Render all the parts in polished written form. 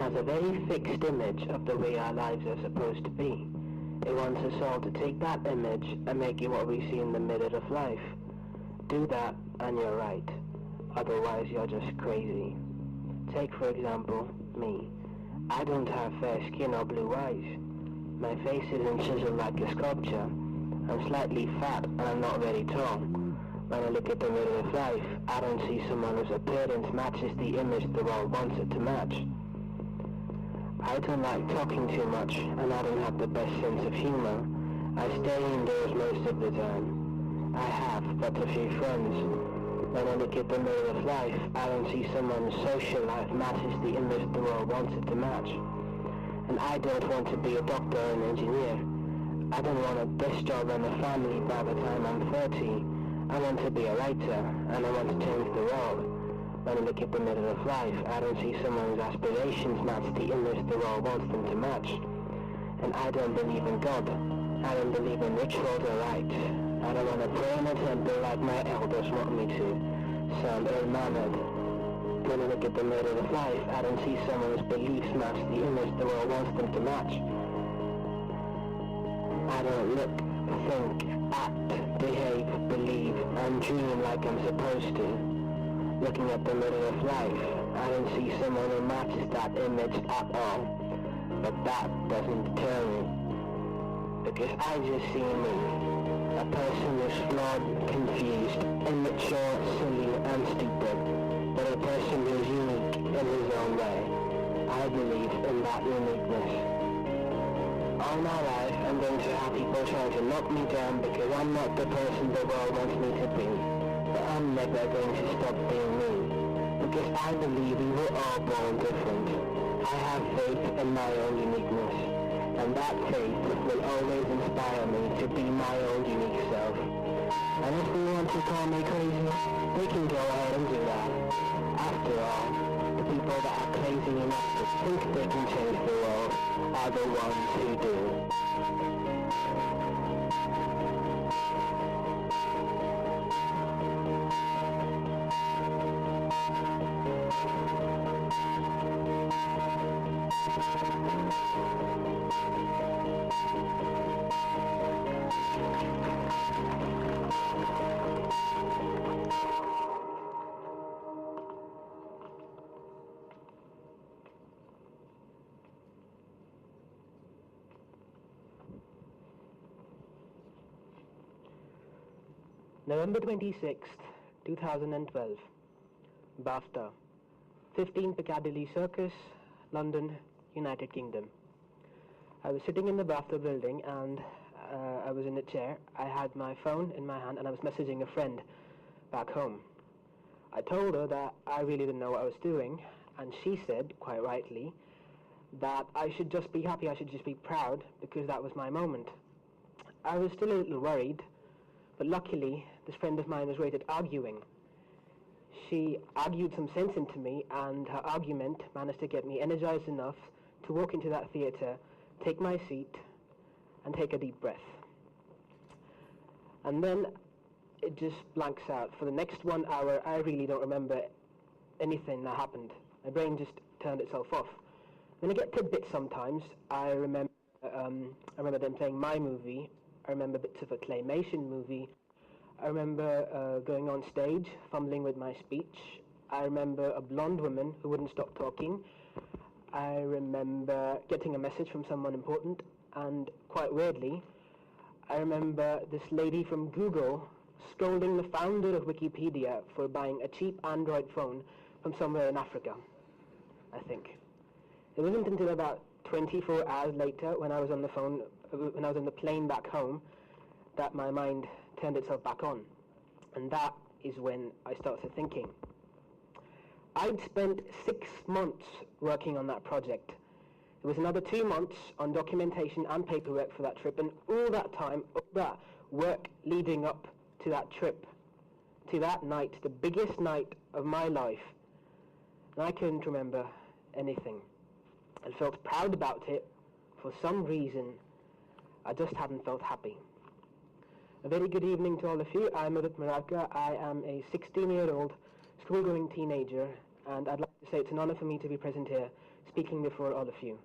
has a very fixed image of the way our lives are supposed to be. It wants us all to take that image and make it what we see in the mirror of life. Do that and you're right. Otherwise you're just crazy. Take for example, me. I don't have fair skin or blue eyes. My face isn't chiseled like a sculpture. I'm slightly fat and I'm not very tall. When I look at the mirror of life, I don't see someone whose appearance matches the image the world wants it to match. I don't like talking too much, and I don't have the best sense of humor. I stay indoors most of the time. I have but a few friends. When I look at the mirror of life, I don't see someone whose social life matches the image the world wants it to match. And I don't want to be a doctor or an engineer. I don't want a desk job and a family by the time I'm 30. I want to be a writer, and I want to change the world. When I look at the mirror of life, I don't see someone whose aspirations match the image the world wants them to match. And I don't believe in God. I don't believe in rituals or rites. I don't want to pray in a temple like my elders want me to, so I'm ill-mannered. When I look at the mirror of life, I don't see someone whose beliefs match the image the world wants them to match. I don't look, think, act, behave, believe, and dream like I'm supposed to. Looking at the mirror of life, I don't see someone who matches that image at all. But that doesn't deter me, because I just see me, a person who's flawed, confused, immature, silly, and stupid, but a person who's unique in his own way. I believe in that uniqueness. All my life, I'm going to have people trying to knock me down because I'm not the person the world wants me to be. But I'm never going to stop being me, because I believe we were all born different. I have faith in my own uniqueness, and that faith will always inspire me to be my own unique self. And if they want to call me crazy, they can go ahead and do that. After all, the people that are crazy enough to think they can change the world are the ones who do. November 26th, 2012. BAFTA, 15 Piccadilly Circus, London, United Kingdom. I was sitting in the BAFTA building and I was in a chair. I had my phone in my hand and I was messaging a friend back home. I told her that I really didn't know what I was doing, and she said, quite rightly, that I should just be happy, I should just be proud, because that was my moment. I was still a little worried, but luckily, this friend of mine was great at arguing. She argued some sense into me, and her argument managed to get me energized enough to walk into that theatre, take my seat, and take a deep breath. And then it just blanks out. For the next 1 hour, I really don't remember anything that happened. My brain just turned itself off. Then I get tidbits sometimes. I remember them playing my movie. I remember bits of a claymation movie. I remember going on stage, fumbling with my speech. I remember a blonde woman who wouldn't stop talking. I remember getting a message from someone important, and quite weirdly, I remember this lady from Google scolding the founder of Wikipedia for buying a cheap Android phone from somewhere in Africa, I think. It wasn't until about 24 hours later, when I was on the plane back home, that my mind turned itself back on. And that is when I started thinking. I'd spent 6 months working on that project. There was another 2 months on documentation and paperwork for that trip, and all that time, all that work leading up to that trip, to that night, the biggest night of my life, and I couldn't remember anything. I felt proud about it. For some reason, I just hadn't felt happy. A very good evening to all of you. I'm Mudit Murarka. I am a 16-year-old school-going teenager, and I'd like to say it's an honor for me to be present here speaking before all of you.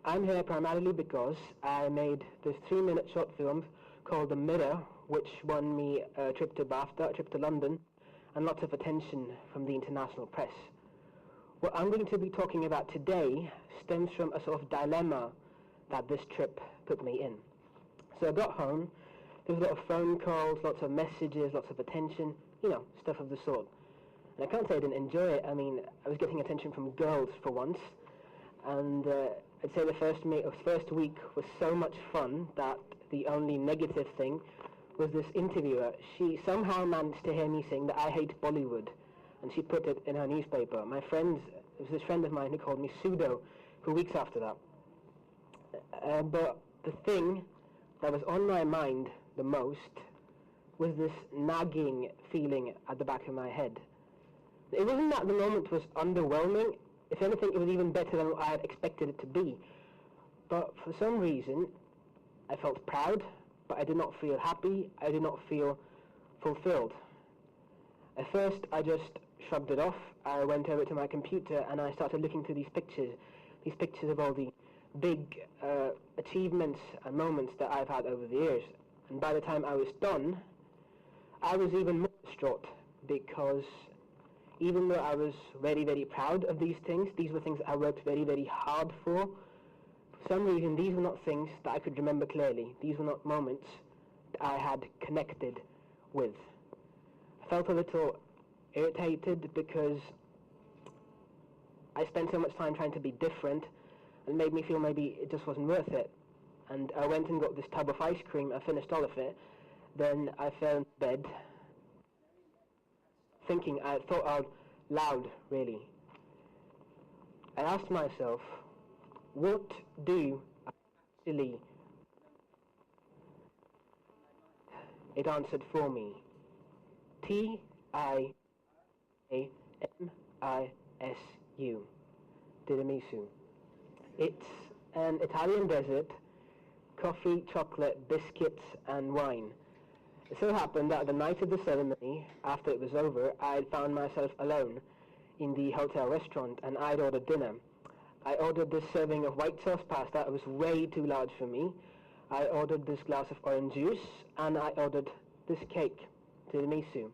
I'm here primarily because I made this 3-minute short film called The Mirror, which won me a trip to BAFTA, a trip to London, and lots of attention from the international press. What I'm going to be talking about today stems from a sort of dilemma that this trip put me in. So I got home, there was a lot of phone calls, lots of messages, lots of attention, stuff of the sort. And I can't say I didn't enjoy it. I mean, I was getting attention from girls for once, and I'd say the first week was so much fun that the only negative thing was this interviewer. She somehow managed to hear me saying that I hate Bollywood, and she put it in her newspaper. It was this friend of mine who called me pseudo for weeks after that. But the thing that was on my mind the most was this nagging feeling at the back of my head. It wasn't that the moment was underwhelming. If anything, it was even better than what I had expected it to be. But for some reason, I felt proud, but I did not feel happy. I did not feel fulfilled. At first, I just shrugged it off. I went over to my computer and I started looking through these pictures of all the big achievements and moments that I've had over the years. And by the time I was done, I was even more distraught, because even though I was very, very proud of these things, these were things I worked very, very hard for. For some reason, these were not things that I could remember clearly. These were not moments that I had connected with. I felt a little irritated because I spent so much time trying to be different, and it made me feel maybe it just wasn't worth it. And I went and got this tub of ice cream. I finished all of it. Then I fell in bed, thinking. I thought out loud, really. I asked myself, what do I actually... It answered for me. Tiramisu. Tiramisu. It's an Italian dessert, coffee, chocolate, biscuits, and wine. It so happened that the night of the ceremony, after it was over, I found myself alone in the hotel restaurant, and I'd ordered dinner. I ordered this serving of white sauce pasta. It was way too large for me. I ordered this glass of orange juice, and I ordered this cake, tiramisu.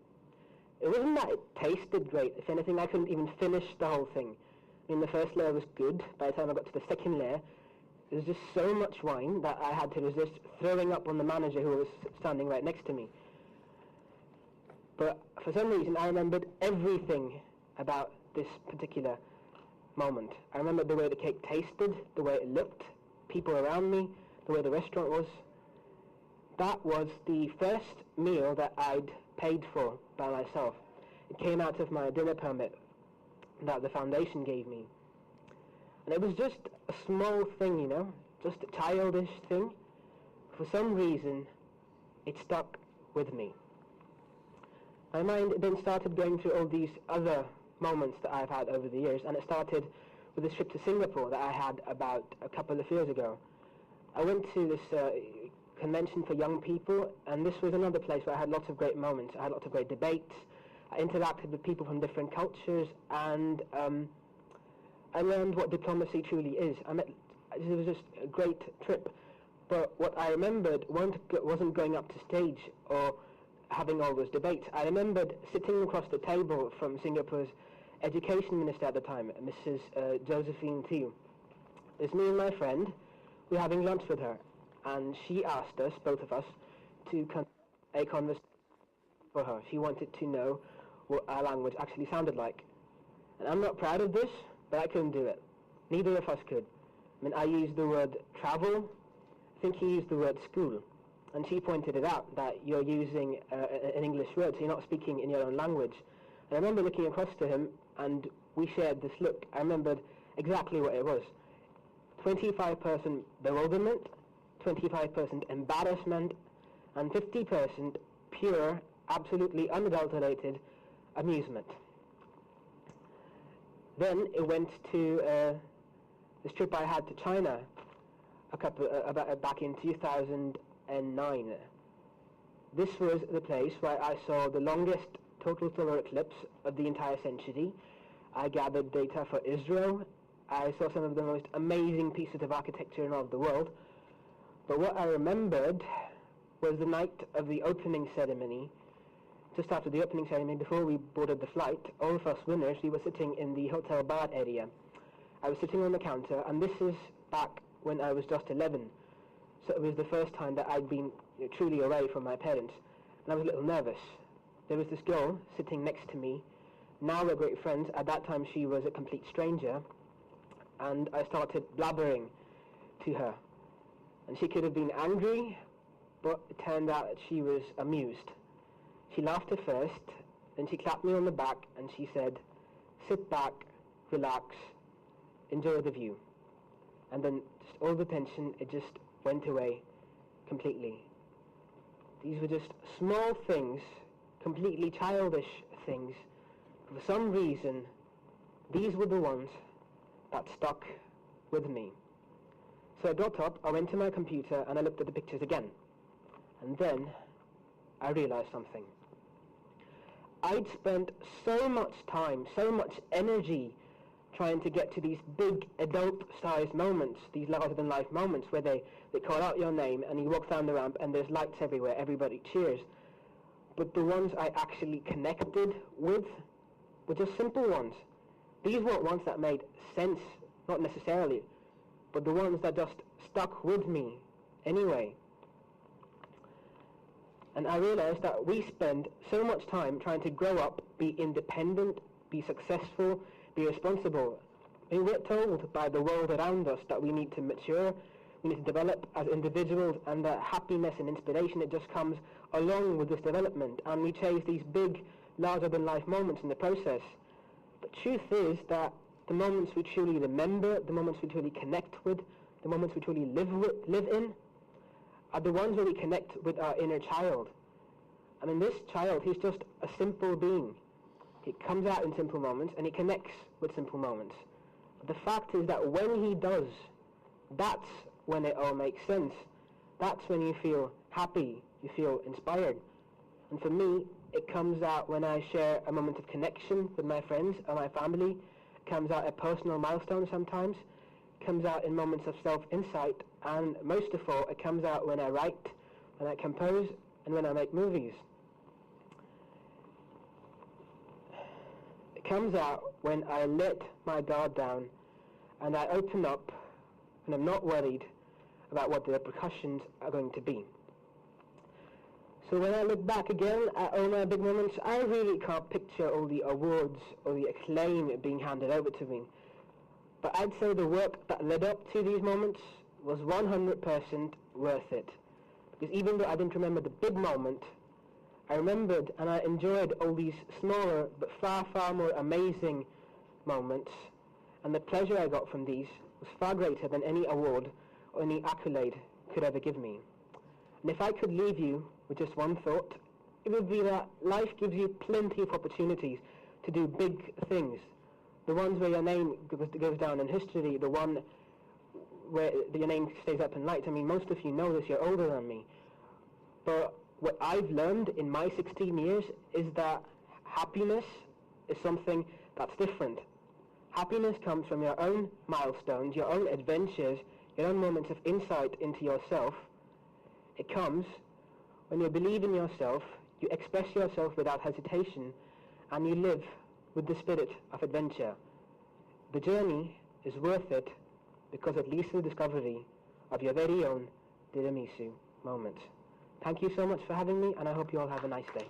It wasn't that it tasted great. If anything, I couldn't even finish the whole thing. I mean, the first layer was good. By the time I got to the second layer, there was just so much wine that I had to resist throwing up on the manager who was standing right next to me. But for some reason, I remembered everything about this particular moment. I remembered the way the cake tasted, the way it looked, people around me, the way the restaurant was. That was the first meal that I'd paid for by myself. It came out of my dinner permit that the foundation gave me. And it was just a small thing, just a childish thing. For some reason, it stuck with me. My mind then started going through all these other moments that I've had over the years, and it started with this trip to Singapore that I had about a couple of years ago. I went to this convention for young people, and this was another place where I had lots of great moments. I had lots of great debates. I interacted with people from different cultures, and I learned what diplomacy truly is. It was just a great trip. But what I remembered wasn't going up to stage or having all those debates. I remembered sitting across the table from Singapore's education minister at the time, Mrs. Josephine Teo. It's me and my friend. We were having lunch with her, and she asked us, both of us, to conduct a conversation for her. She wanted to know what our language actually sounded like. And I'm not proud of this, but I couldn't do it. Neither of us could. I mean, I used the word travel. I think he used the word school. And she pointed it out, that you're using an English word, so you're not speaking in your own language. And I remember looking across to him, and we shared this look. I remembered exactly what it was. 25% bewilderment, 25% embarrassment, and 50% pure, absolutely unadulterated amusement. Then it went to this trip I had to China back in 2009. This was the place where I saw the longest total solar eclipse of the entire century. I gathered data for Israel, I saw some of the most amazing pieces of architecture in all of the world. But what I remembered was the night of the opening ceremony. Just after the opening ceremony, before we boarded the flight, all of us winners, we were sitting in the hotel bar area. I was sitting on the counter, and this is back when I was just 11. So it was the first time that I'd been truly away from my parents, and I was a little nervous. There was this girl sitting next to me. Now we're great friends. At that time she was a complete stranger, and I started blabbering to her. And she could have been angry, but it turned out that she was amused. She laughed at first, then she clapped me on the back and she said, "Sit back, relax, enjoy the view." And then just all the tension, it just went away completely. These were just small things, completely childish things. For some reason, these were the ones that stuck with me. So I got up, I went to my computer and I looked at the pictures again. And then I realized something. I'd spent so much time, so much energy trying to get to these big adult-sized moments, these larger-than-life moments where they call out your name and you walk down the ramp and there's lights everywhere, everybody cheers. But the ones I actually connected with were just simple ones. These weren't ones that made sense, not necessarily, but the ones that just stuck with me anyway. And I realized that we spend so much time trying to grow up, be independent, be successful, be responsible. I mean, we're told by the world around us that we need to mature, we need to develop as individuals, and that happiness and inspiration, it just comes along with this development. And we chase these big, larger-than-life moments in the process. But truth is that the moments we truly remember, the moments we truly connect with, the moments we truly live in, are the ones where we connect with our inner child. I mean, this child, he's just a simple being. He comes out in simple moments and he connects with simple moments. But the fact is that when he does, that's when it all makes sense. That's when you feel happy, you feel inspired. And for me, it comes out when I share a moment of connection with my friends or my family. It comes out at personal milestones sometimes. It comes out in moments of self-insight. And most of all, it comes out when I write, when I compose, and when I make movies. It comes out when I let my guard down and I open up and I'm not worried about what the repercussions are going to be. So when I look back again at all my big moments, I really can't picture all the awards or the acclaim being handed over to me. But I'd say the work that led up to these moments was 100% worth it. Because even though I didn't remember the big moment, I remembered and I enjoyed all these smaller but far, far more amazing moments. And the pleasure I got from these was far greater than any award or any accolade could ever give me. And if I could leave you with just one thought, it would be that life gives you plenty of opportunities to do big things. The ones where your name goes down in history, the one where your name stays up in lights. I mean, most of you know this, you're older than me. But what I've learned in my 16 years is that happiness is something that's different. Happiness comes from your own milestones, your own adventures, your own moments of insight into yourself. It comes when you believe in yourself, you express yourself without hesitation, and you live with the spirit of adventure. The journey is worth it because it leads to the discovery of your very own tiramisu moment. Thank you so much for having me, and I hope you all have a nice day.